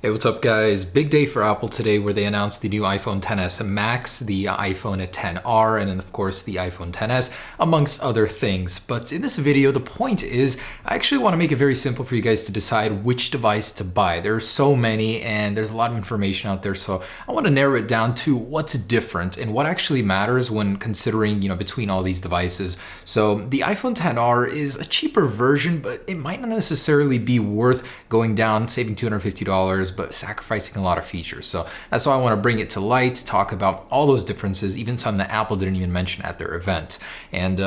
Hey, what's up guys? Big day for Apple today where they announced the new iPhone XS Max, the iPhone XR, and then of course the iPhone XS, amongst other things. But in this video, the point is, I actually want to make it very simple for you guys to decide which device to buy. There are so many and there's a lot of information out there, so I want to narrow it down to what's different and what actually matters when considering, between all these devices. So the iPhone XR is a cheaper version, but it might not necessarily be worth going down, saving $250, but sacrificing a lot of features. So that's why I want to bring it to light, talk about all those differences, even some that Apple didn't even mention at their event. And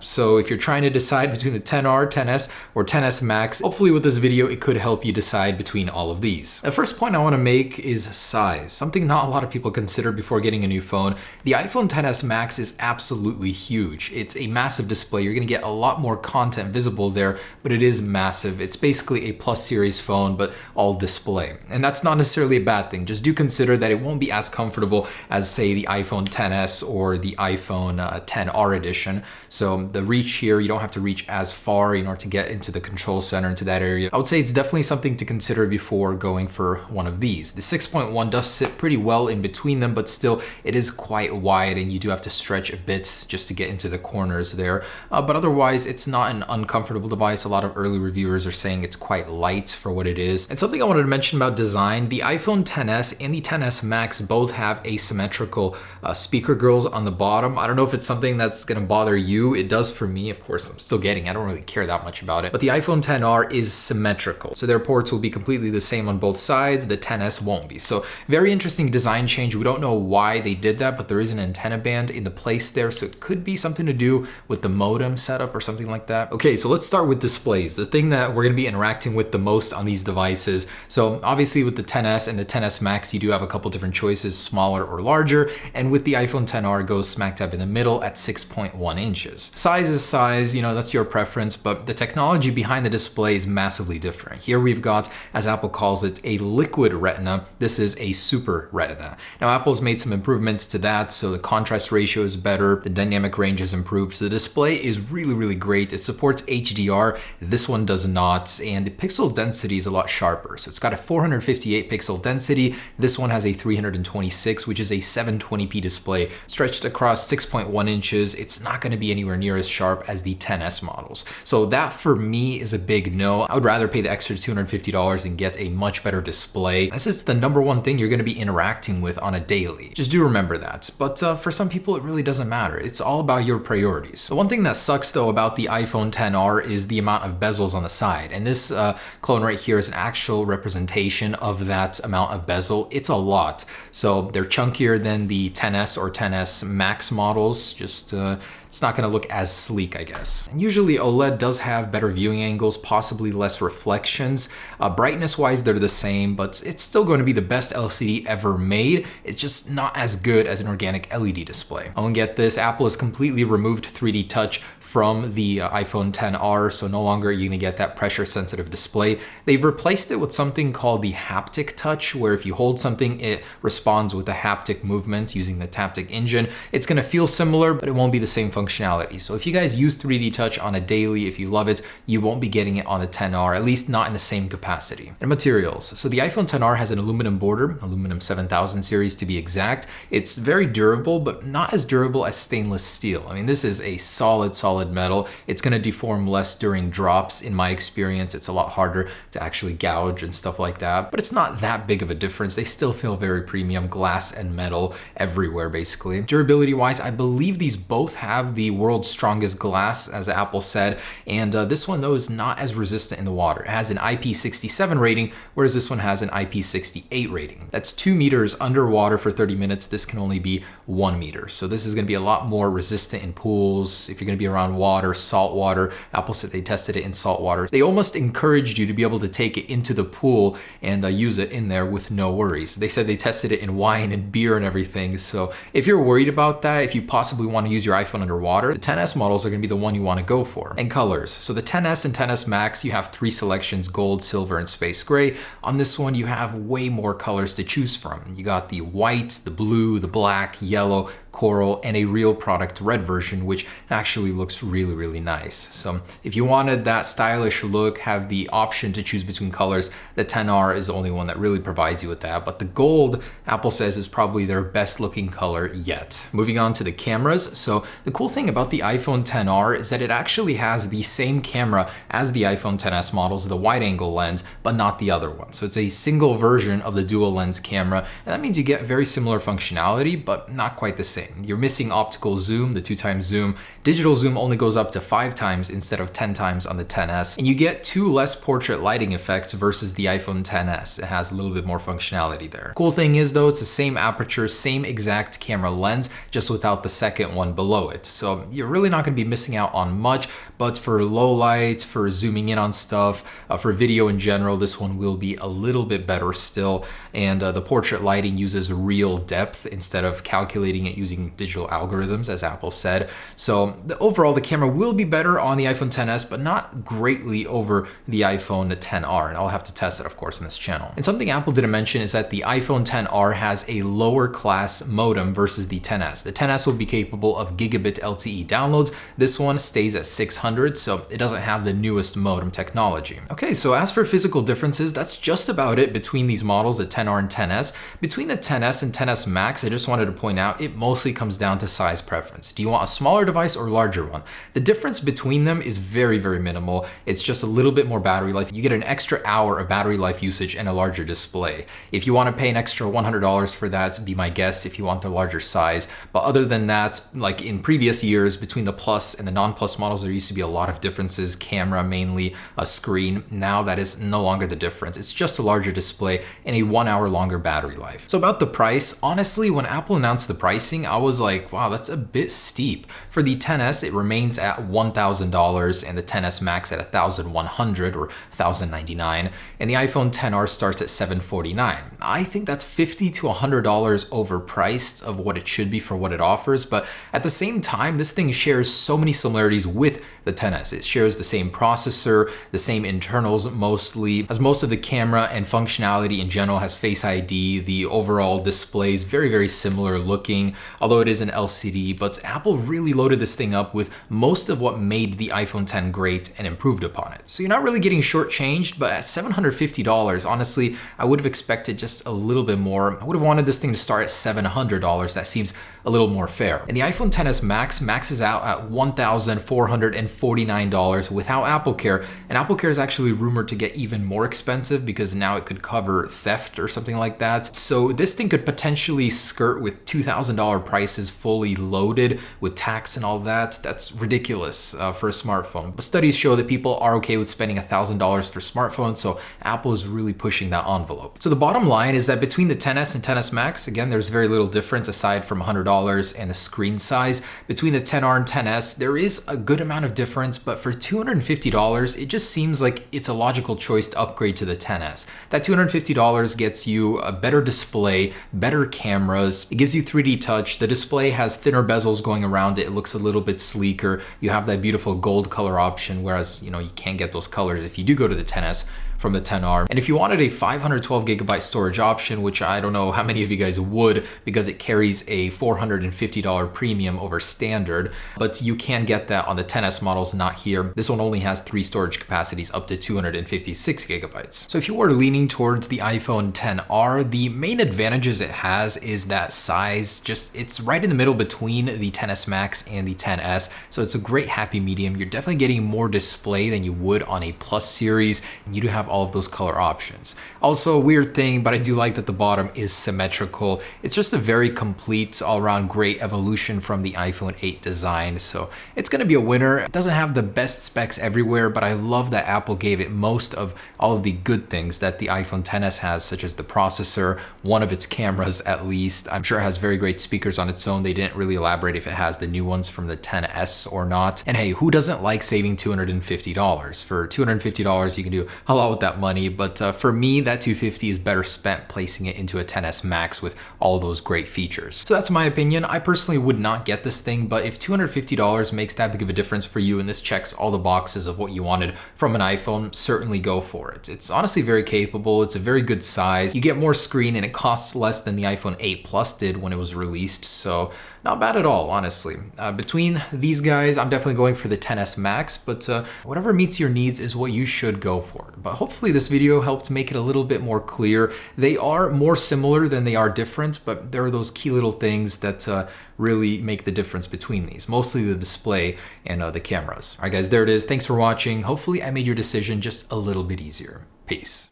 so if you're trying to decide between the XR, XS, or XS Max, hopefully with this video, it could help you decide between all of these. The first point I want to make is size, something not a lot of people consider before getting a new phone. The iPhone XS Max is absolutely huge. It's a massive display. You're going to get a lot more content visible there, but it is massive. It's basically a Plus series phone, but all display. And that's not necessarily a bad thing. Just do consider that it won't be as comfortable as, say, the iPhone XS or the iPhone XR edition. So the reach here, you don't have to reach as far in order to get into the control center, into that area. I would say it's definitely something to consider before going for one of these. The 6.1 does sit pretty well in between them, but still it is quite wide and you do have to stretch a bit just to get into the corners there. But otherwise, it's not an uncomfortable device. A lot of early reviewers are saying it's quite light for what it is. And something I wanted to mention about design, the iPhone XS and the XS Max both have asymmetrical speaker grills on the bottom. I don't know if it's something that's going to bother you. It does for me. Of course, I'm still getting it. I don't really care that much about it. But the iPhone XR is symmetrical. So their ports will be completely the same on both sides. The XS won't be. So very interesting design change. We don't know why they did that, but there is an antenna band in the place there. So it could be something to do with the modem setup or something like that. Okay, so let's start with displays. The thing that we're going to be interacting with the most on these devices. So obviously with the XS and the XS Max, you do have a couple different choices, smaller or larger. And with the iPhone XR, it goes smack dab in the middle at 6.1 inches. Size is size, that's your preference, but the technology behind the display is massively different. Here we've got, as Apple calls it, a liquid retina. This is a super retina. Now Apple's made some improvements to that, so the contrast ratio is better, the dynamic range is improved, so the display is really, really great. It supports HDR, this one does not, and the pixel density is a lot sharper. So it's got a 458 pixel density. This one has a 326, which is a 720p display stretched across 6.1 inches. It's not going to be anywhere near as sharp as the XS models. So that for me is a big no. I would rather pay the extra $250 and get a much better display. This is the number one thing you're going to be interacting with on a daily. Just do remember that. But for some people, it really doesn't matter. It's all about your priorities. The one thing that sucks though about the iPhone XR is the amount of bezels on the side. And this clone right here is an actual representation of that amount of bezel. It's a lot. So they're chunkier than the XS or XS Max models. Just it's not going to look as sleek, I guess. And usually OLED does have better viewing angles, possibly less reflections. Brightness wise, they're the same, but it's still going to be the best LCD ever made. It's just not as good as an organic LED display. Oh, and get this, Apple has completely removed 3D touch from the iPhone XR, so no longer are you gonna get that pressure sensitive display. They've replaced it with something called the haptic touch, where if you hold something, it responds with a haptic movement using the Taptic engine. It's gonna feel similar, but it won't be the same functionality. So if you guys use 3D touch on a daily, if you love it, you won't be getting it on the XR, at least not in the same capacity. And materials. So the iPhone XR has an aluminum border, aluminum 7000 series to be exact. It's very durable, but not as durable as stainless steel. I mean, this is a solid metal. It's going to deform less during drops. In my experience, it's a lot harder to actually gouge and stuff like that, but it's not that big of a difference. They still feel very premium, glass and metal everywhere basically. Durability wise, I believe these both have the world's strongest glass, as Apple said, and this one though is not as resistant in the water. It has an IP67 rating, whereas this one has an IP68 rating. That's 2 meters underwater for 30 minutes. This can only be 1 meter. So this is going to be a lot more resistant in pools. If you're going to be around water, salt water. Apple said they tested it in salt water. They almost encouraged you to be able to take it into the pool and use it in there with no worries. They said they tested it in wine and beer and everything. So if you're worried about that, if you possibly want to use your iPhone underwater, the XS models are going to be the one you want to go for. And colors. So the XS and XS Max, you have 3 selections, gold, silver, and space gray. On this one, you have way more colors to choose from. You got the white, the blue, the black, yellow, coral, and a real product red version, which actually looks really, really nice. So if you wanted that stylish look, have the option to choose between colors, the XR is the only one that really provides you with that. But the gold, Apple says, is probably their best looking color yet. Moving on to the cameras. So the cool thing about the iPhone XR is that it actually has the same camera as the iPhone XS models, the wide angle lens, but not the other one. So it's a single version of the dual lens camera. And that means you get very similar functionality, but not quite the same. You're missing optical zoom, the 2x zoom. Digital zoom only goes up to 5 times instead of 10 times on the XS. And you get 2 less portrait lighting effects versus the iPhone XS. It has a little bit more functionality there. Cool thing is though, it's the same aperture, same exact camera lens, just without the second one below it. So you're really not going to be missing out on much, but for low light, for zooming in on stuff, for video in general, this one will be a little bit better still. And the portrait lighting uses real depth instead of calculating it using digital algorithms, as Apple said. So overall, the camera will be better on the iPhone XS, but not greatly over the iPhone XR. And I'll have to test it, of course, in this channel. And something Apple didn't mention is that the iPhone XR has a lower class modem versus the XS. The XS will be capable of gigabit LTE downloads. This one stays at 600, so it doesn't have the newest modem technology. Okay, so as for physical differences, that's just about it between these models, the XR and XS. Between the XS and XS Max, I just wanted to point out, it mostly comes down to size preference. Do you want a smaller device or larger one? The difference between them is very, very minimal. It's just a little bit more battery life. You get an extra hour of battery life usage and a larger display. If you want to pay an extra $100 for that, be my guest if you want the larger size. But other than that, like in previous years, between the Plus and the non-Plus models, there used to be a lot of differences. Camera mainly, a screen. Now that is no longer the difference. It's just a larger display and a 1 hour longer battery life. So about the price, honestly, when Apple announced the pricing, I was like, wow, that's a bit steep. For the XS, it remains at $1,000 and the XS Max at $1,100 or $1,099, and the iPhone XR starts at $749. I think that's $50 to $100 overpriced of what it should be for what it offers, but at the same time, this thing shares so many similarities with the XS. It shares the same processor, the same internals mostly, has most of the camera and functionality in general, has Face ID. The overall display is very, very similar looking, although it is an LCD, but Apple really loaded this thing up with most of what made the iPhone X great and improved upon it. So you're not really getting shortchanged, but at $750, honestly, I would have expected just a little bit more. I would have wanted this thing to start at $700. That seems a little more fair. And the iPhone XS Max maxes out at $1,449 without AppleCare, and AppleCare is actually rumored to get even more expensive because now it could cover theft or something like that. So this thing could potentially skirt with $2,000 prices fully loaded with tax and all that. That's ridiculous for a smartphone. But studies show that people are okay with spending $1,000 for smartphones, so Apple is really pushing that envelope. So the bottom line is that between the XS and XS Max, again, there's very little difference aside from $100 and the screen size. Between the XR and XS, there is a good amount of difference, but for $250, it just seems like it's a logical choice to upgrade to the XS. That $250 gets you a better display, better cameras, it gives you 3D touch, the display has thinner bezels going around it, it looks a little bit sleeker, you have that beautiful gold color option, whereas you can't get those colors if you do go to the XS from the XR. And if you wanted a 512 gigabyte storage option, which I don't know how many of you guys would because it carries a $450 premium over standard, but you can get that on the XS models, not here. This one only has 3 storage capacities up to 256 gigabytes. So if you were leaning towards the iPhone XR, the main advantages it has is that size, it's right in the middle between the XS Max and the XS. So it's a great happy medium. You're definitely getting more display than you would on a Plus series, and you do have all of those color options. Also, a weird thing, but I do like that the bottom is symmetrical. It's just a very complete, all-around great evolution from the iPhone 8 design. So it's going to be a winner. It doesn't have the best specs everywhere, but I love that Apple gave it most of all of the good things that the iPhone XS has, such as the processor, one of its cameras at least. I'm sure it has very great speakers on its own. They didn't really elaborate if it has the new ones from the XS or not. And hey, who doesn't like saving $250? For $250, you can do a lot with about that money, but for me, that 250 is better spent placing it into a 10s Max with all those great features. So that's my opinion. I personally would not get this thing, but if $250 makes that big of a difference for you and this checks all the boxes of what you wanted from an iPhone, certainly go for it. It's honestly very capable. It's a very good size. You get more screen and it costs less than the iPhone 8 Plus did when it was released. So not bad at all, honestly. Between these guys, I'm definitely going for the 10s Max, but whatever meets your needs is what you should go for. But hopefully this video helped make it a little bit more clear. They are more similar than they are different, but there are those key little things that really make the difference between these, mostly the display and the cameras. All right, guys, there it is. Thanks for watching. Hopefully I made your decision just a little bit easier. Peace.